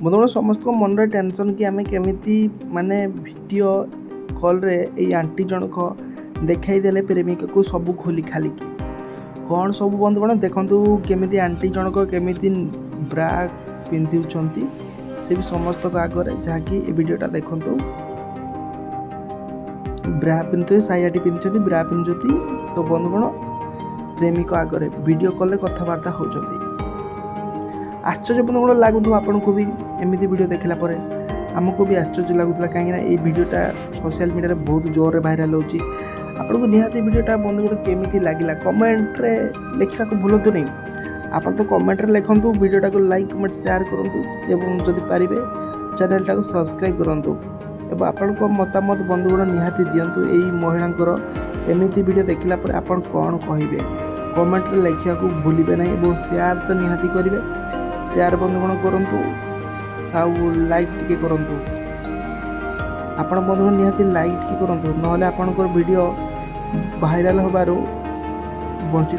बंधुगण समस्त मन टेंशन कि आम केमी माने वीडियो कॉल रे ये आंटी जनक देखईदे प्रेमिका को सब खोली खाली कौन सब बंधुगण देखु केमी आंटी जनक केमी ब्रा पिंधुंट से भी समस्त आगे जहाँकि वीडियोटा देखु ब्रा पिंधु सायाटी पिंधुं ब्रा पिंधुती तो बंधुगण प्रेमिक आगे वीडियो कॉल कथबार्ता होती आश्चर्य बंधुगण लगुव आपन को भी एमती वीडियो देखला पर आमको भी आश्चर्य लगुला कहीं वीडियोटा सोशल मीडिया बहुत जोर भाइराल होची आपन को निहाती वीडियोटा बंधुगण केमी लगिला कमेंट रे लिखा को भूलु नहीं आपन तो कमेंट रे लिखंतु वीडियोटा को लाइक कमेंट शेयर करंतु एवं जदि पारिबे चैनलटा को सब्सक्राइब करंतु एवं आपन को मतामत बंधुगण निहाती दियंतु एई महिलांकर एमती वीडियो देखला पर आपन कोन कहिबे कमेंट रे लिखा को भूलिबे नहीं एवं शेयर तो निहाती करिवे शेयर बंधुगण करंतु आउ लाइक टिके करंतु आपण बंधुगण निहाती लाइक टिके करंतु नहले आपनकर वीडियो भाइराल होबारो वंचित